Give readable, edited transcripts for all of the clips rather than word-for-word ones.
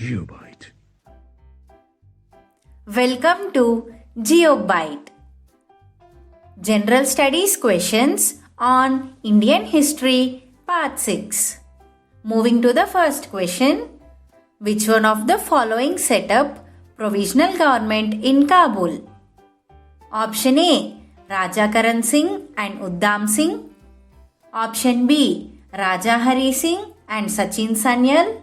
GeoByte. Welcome to GeoByte. General Studies questions on Indian History Part 6. Moving to the first question. Which one of the following set up provisional government in Kabul? Option A. Raja Karan Singh and Uddam Singh. Option B. Raja Hari Singh and Sachin Sanyal.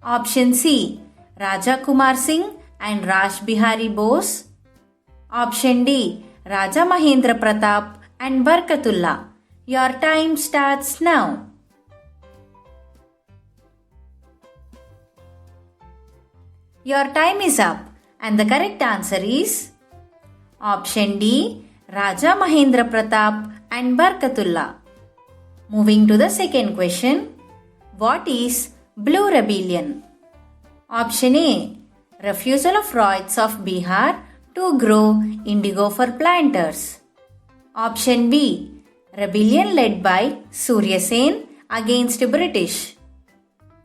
Option C. Raja Kumar Singh and Raj Bihari Bose. Option D. Raja Mahendra Pratap and Barkatullah. Your time starts now. Your time is up and the correct answer is Option D. Raja Mahendra Pratap and Barkatullah. Moving to the second question. What is Blue Rebellion? Option A. Refusal of Ryots of Bihar to grow indigo for planters. Option B. Rebellion led by Surya Sen against British.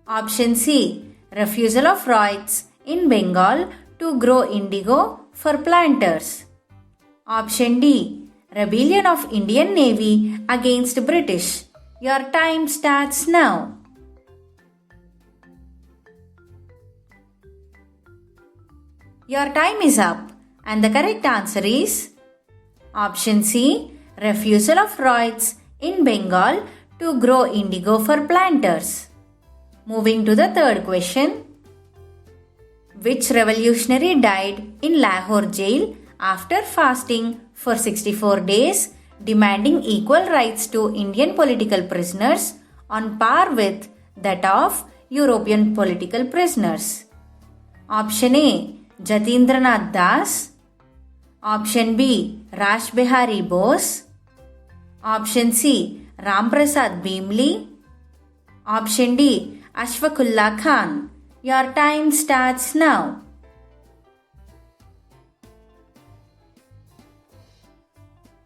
Option C. Refusal of Ryots in Bengal to grow indigo for planters. Option D. Rebellion of Indian Navy against British. Your time starts now. Your time is up and the correct answer is Option C. Refusal of Ryots in Bengal to grow indigo for planters. Moving to the third question. Which revolutionary died in Lahore jail after fasting for 64 days, demanding equal rights to Indian political prisoners on par with that of European political prisoners? Option A. Jatindranath Das. Option B. Raj Bihari Bose. Option C. Ram Prasad Bhimli. Option D. Ashfaqullah Khan. Your time starts now.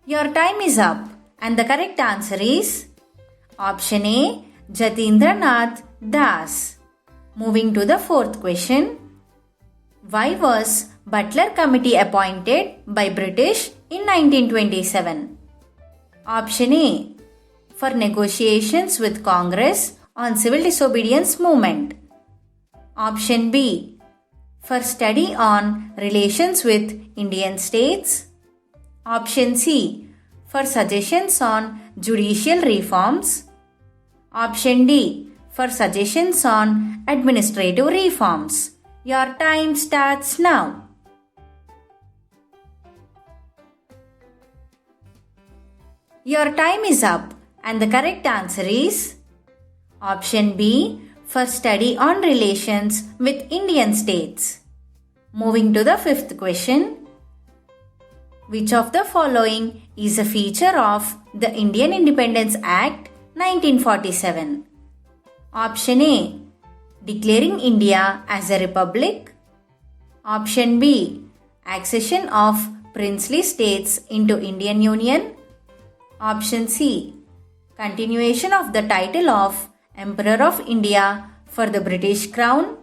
Your time is up and the correct answer is Option A. Jatindranath Das. Moving to the fourth question. Why was Butler Committee appointed by British in 1927? Option A. For negotiations with Congress on civil disobedience movement. Option B. For study on relations with Indian states. Option C. For suggestions on judicial reforms. Option D. For suggestions on administrative reforms. Your time starts now. Your time is up and the correct answer is Option B. For study on relations with Indian states. Moving to the fifth question. Which of the following is a feature of the Indian Independence Act 1947? Option A. Declaring India as a republic. Option B. Accession of princely states into Indian Union. Option C. Continuation of the title of Emperor of India for the British Crown.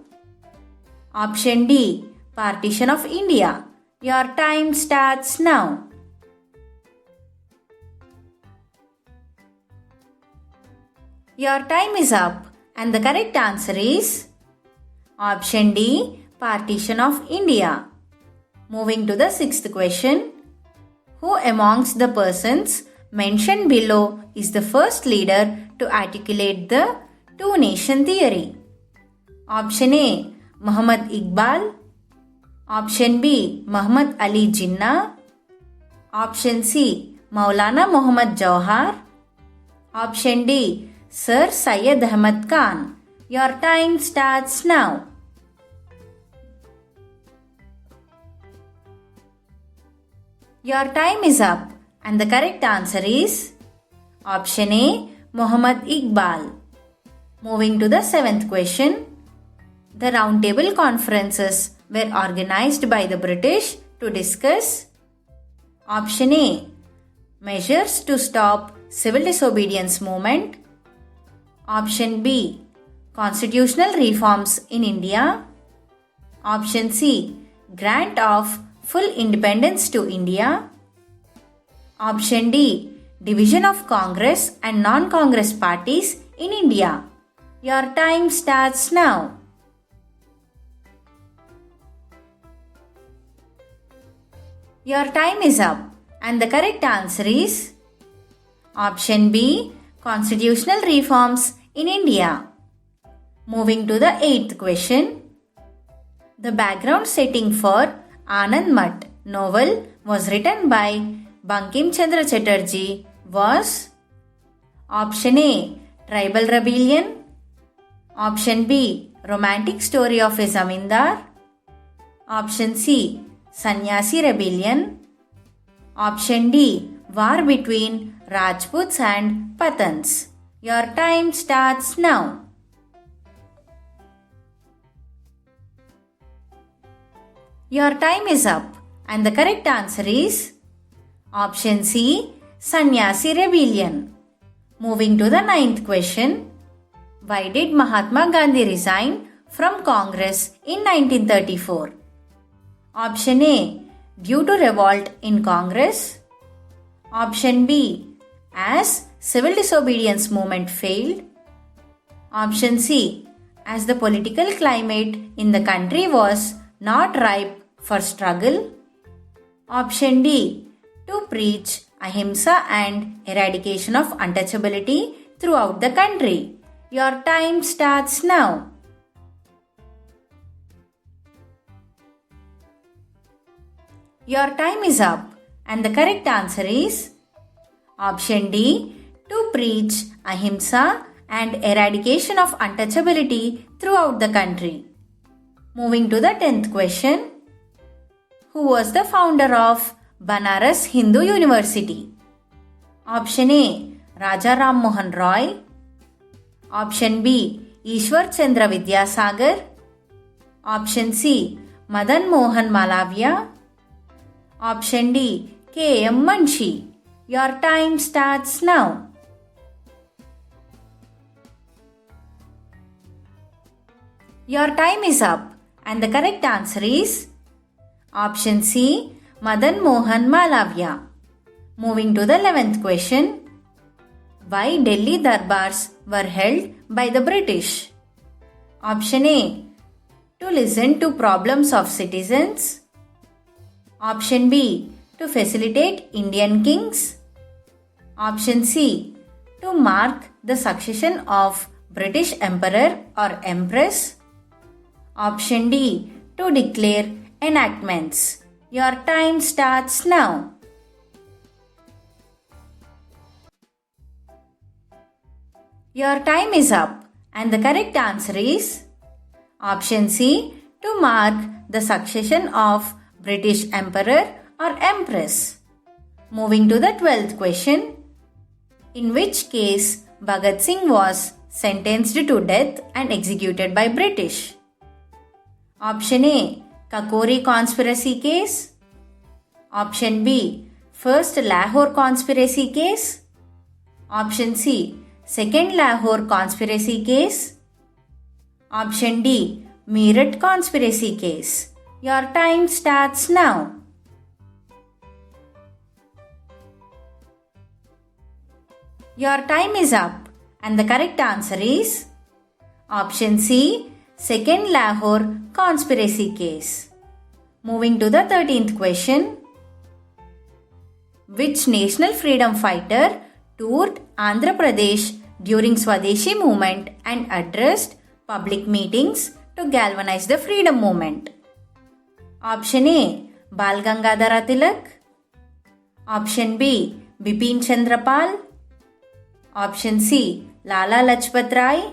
Option D. Partition of India. Your time starts now. Your time is up and the correct answer is Option D. Partition of India. Moving to the sixth question. Who amongst the persons mentioned below is the first leader to articulate the two-nation theory? Option A. Muhammad Iqbal. Option B. Muhammad Ali Jinnah. Option C. Maulana Muhammad Jawhar. Option D. Sir Syed Ahmad Khan. Your time starts now. Your time is up and the correct answer is Option A. Muhammad Iqbal. Moving to the seventh question. The roundtable conferences were organized by the British to discuss Option A. Measures to stop civil disobedience movement. Option B. Constitutional reforms in India. Option C. Grant of full independence to India. Option D. Division of Congress and non-Congress parties in India. Your time starts now. Your time is up and the correct answer is Option B. Constitutional reforms in India. Moving to the 8th question. The background setting for Anand Math novel was written by Bankim Chandra Chatterjee was Option A. Tribal rebellion. Option B. Romantic story of a zamindar. Option C. Sannyasi rebellion. Option D. War between Rajputs and Pathans. Your time starts now. Your time is up and the correct answer is Option C. Sannyasi rebellion. Moving to the 9th question. Why did Mahatma Gandhi resign from Congress in 1934? Option A. Due to revolt in Congress. Option B. As civil disobedience movement failed. Option C. As the political climate in the country was not ripe for struggle. Option D. To preach ahimsa and eradication of untouchability throughout the country. Your time starts now. Your time is up and the correct answer is Option D. To preach ahimsa and eradication of untouchability throughout the country. Moving to the 10th question. Who was the founder of Banaras Hindu University? Option A. Raja Ram Mohan Roy. Option B. Ishwar Chandra Vidyasagar. Option C. Madan Mohan Malavia. Option D. K. M. Munshi. Your time starts now. Your time is up and the correct answer is Option C. Madan Mohan Malavia. Moving to the 11th question. Why Delhi Darbars were held by the British? Option A. To listen to problems of citizens. Option B. To facilitate Indian kings. Option C. To mark the succession of British Emperor or Empress. Option D. To declare enactments. Your time starts now. Your time is up and the correct answer is Option C. To mark the succession of British Emperor or Empress. Moving to the 12th question. In which case Bhagat Singh was sentenced to death and executed by British? Option A. Kakori conspiracy case. Option B. First Lahore conspiracy case. Option C. Second Lahore conspiracy case. Option D. Meerut conspiracy case. Your time starts now. Your time is up and the correct answer is Option C. Second Lahore conspiracy case. Moving to the 13th question. Which national freedom fighter toured Andhra Pradesh during Swadeshi movement and addressed public meetings to galvanize the freedom movement? Option A. Bal Gangadhara Tilak. Option B. Bipin Chandra Pal. Option C. Lala Lajpat Rai.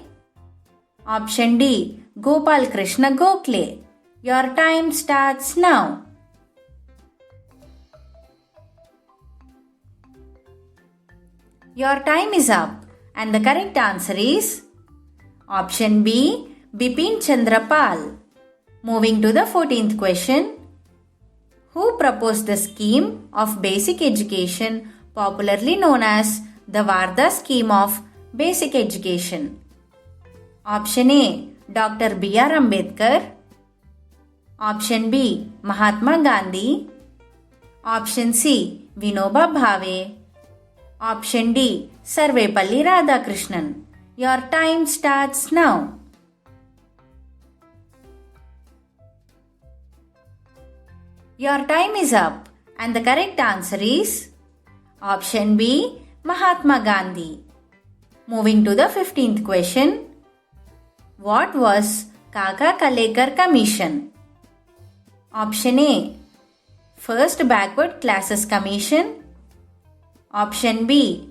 Option D. Gopal Krishna Gokhale. Your time starts now. Your time is up and the correct answer is Option B. Bipin Chandra Pal. Moving to the 14th question. Who proposed the scheme of basic education popularly known as the Varda scheme of basic education? Option A. Dr. B.R. Ambedkar. Option B. Mahatma Gandhi. Option C. Vinoba Bhave. Option D. Sarvepalli Radhakrishnan. Your time starts now. Your time is up and the correct answer is option B. Mahatma Gandhi. Moving to the 15th question. What was Kaka Kalekar Commission? Option A. First Backward Classes Commission. Option B.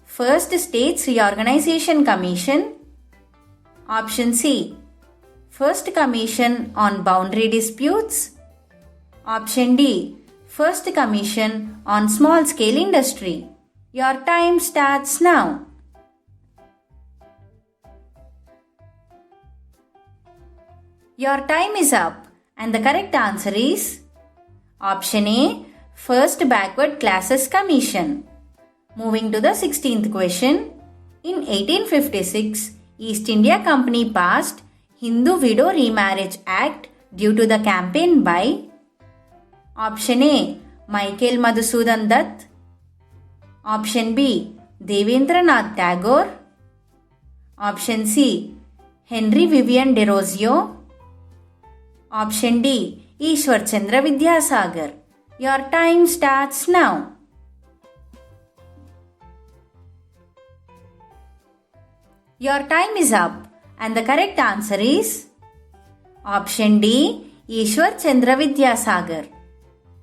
First States Reorganization Commission. Option C. First Commission on Boundary Disputes. Option D. First Commission on Small Scale Industry. Your time starts now. Your time is up and the correct answer is option A. First Backward Classes Commission. Moving to the 16th question. In 1856, East India Company passed Hindu Widow Remarriage Act due to the campaign by option A. Michael Madhusudan Dutt. Option B. Devendranath Tagore. Option C. Henry Vivian Derozio. Option D. Ishwar Chandra Vidyasagar. Your time starts now. Your time is up and the correct answer is option D. Ishwar Chandra Vidyasagar.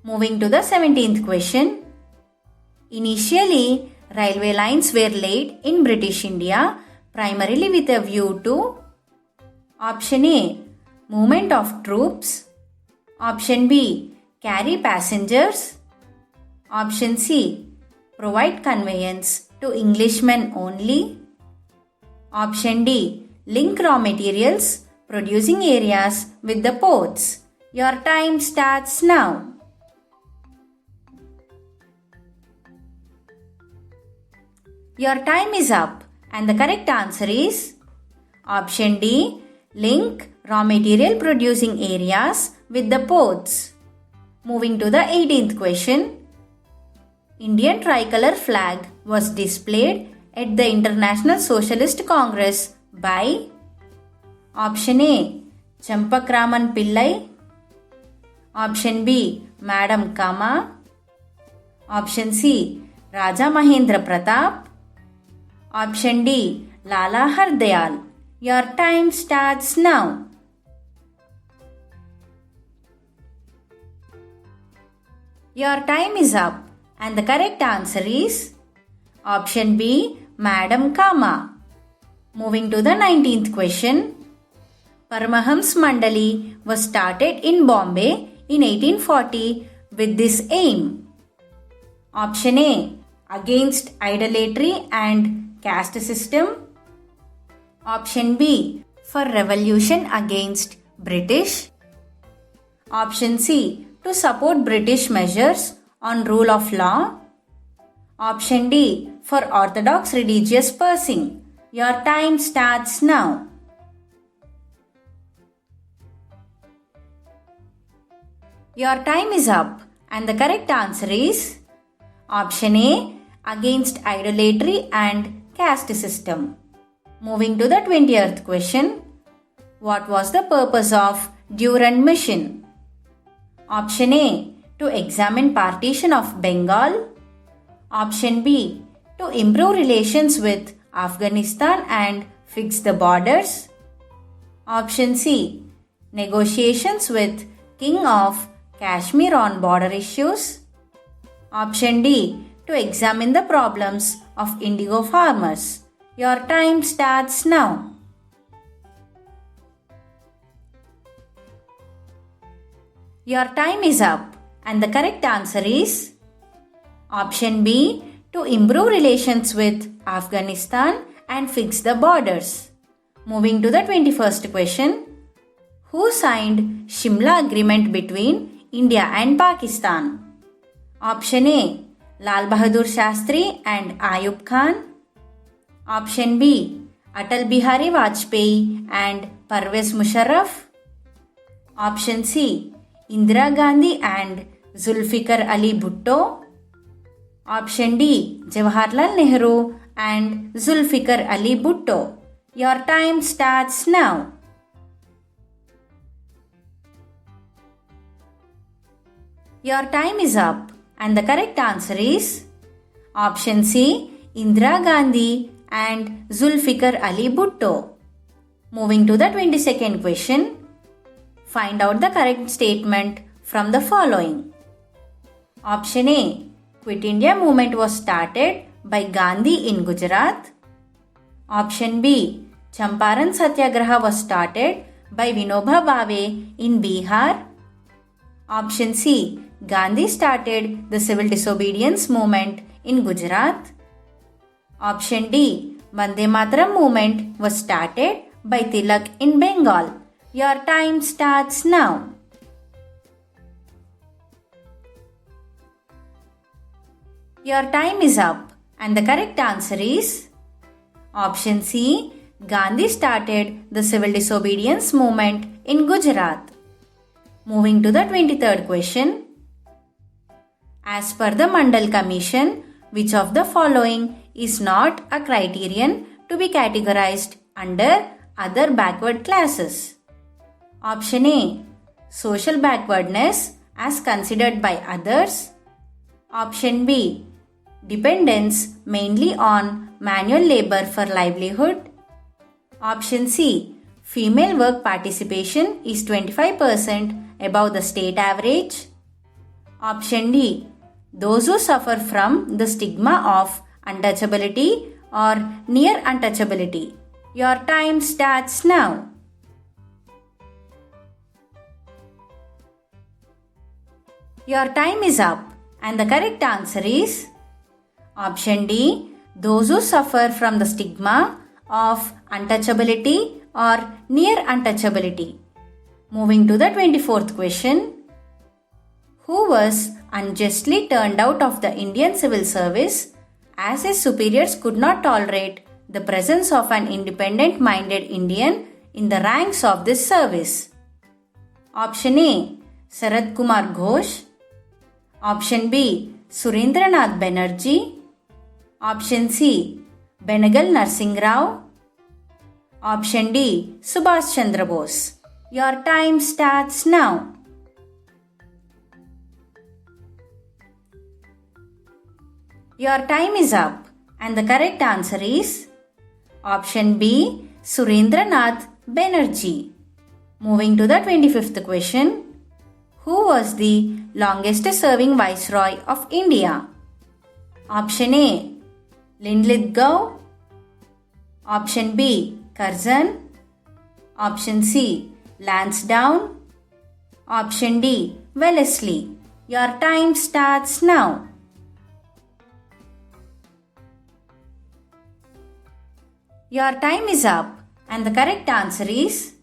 Moving to the 17th question. Initially, railway lines were laid in British India primarily with a view to option A. Movement of troops. Option B. Carry passengers. Option C. Provide conveyance to Englishmen only. Option D. Link raw materials producing areas with the ports. Your time starts now. Your time is up and the correct answer is option D. Link raw material producing areas with the ports. Moving to the 18th question. Indian tricolor flag was displayed at the International Socialist Congress by option A. Champak Raman Pillai. Option B. Madam Kama. Option C. Raja Mahendra Pratap. Option D. Lala Hardayal. Your time starts now. Your time is up and the correct answer is option B. Madam Kama. Moving to the 19th question. Paramahams Mandali was started in Bombay in 1840 with this aim. Option A. Against idolatry and caste system. Option B. For revolution against British. Option C. To support British measures on rule of law. Option D. For orthodox religious purging. Your time starts now. Your time is up and the correct answer is option A. Against idolatry and caste system. Moving to the 20th question. What was the purpose of Durand Mission? Option A. To examine partition of Bengal. Option B. To improve relations with Afghanistan and fix the borders. Option C. Negotiations with King of Kashmir on border issues. Option D. To examine the problems of indigo farmers. Your time starts now. Your time is up and the correct answer is option B. To improve relations with Afghanistan and fix the borders. Moving to the 21st question. Who signed Shimla Agreement between India and Pakistan? Option A. Lal Bahadur Shastri and Ayub Khan. Option B. Atal Bihari Vajpayee and Parvez Musharraf. Option C. Indira Gandhi and Zulfikar Ali Bhutto. Option D. Jawaharlal Nehru and Zulfikar Ali Bhutto. Your time starts now. Your time is up and the correct answer is option C. Indira Gandhi and Zulfikar Ali Bhutto. Moving to the 22nd question. Find out the correct statement from the following. Option A. Quit India movement was started by Gandhi in Gujarat. Option B. Champaran Satyagraha was started by Vinoba Bhave in Bihar. Option C. Gandhi started the civil disobedience movement in Gujarat. Option D. Vande Mataram movement was started by Tilak in Bengal. Your time starts now. Your time is up and the correct answer is option C. Gandhi started the civil disobedience movement in Gujarat. Moving to the 23rd question. As per the Mandal Commission, which of the following is not a criterion to be categorized under other backward classes? Option A. Social backwardness as considered by others. Option B. Dependence mainly on manual labor for livelihood. Option C. Female work participation is 25% above the state average. Option D. Those who suffer from the stigma of untouchability or near untouchability. Your time starts now. Your time is up and the correct answer is option D. Those who suffer from the stigma of untouchability or near untouchability. Moving to the 24th question. Who was unjustly turned out of the Indian civil service as his superiors could not tolerate the presence of an independent-minded Indian in the ranks of this service? Option A. Sarath Kumar Ghosh. Option B. Surendranath Banerjee. Option C. Benegal Narsingh Rao. Option D. Subhash Chandra Bose. Your time starts now. Your time is up and the correct answer is option B. Surendranath Banerjee. Moving to the 25th question. Who was the longest serving Viceroy of India? Option A. Linlithgow. Option B. Curzon. Option C. Lansdowne. Option D. Wellesley. Your time starts now. Your time is up and the correct answer is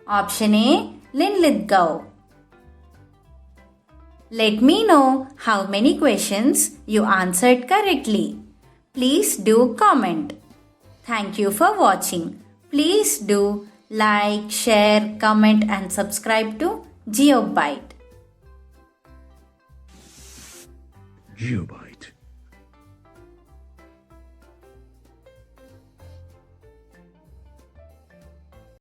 option A. Linlithgow. Let me know how many questions you answered correctly. Please do comment. Thank you for watching. Please do like, share, comment and subscribe to GeoByte. GeoByte.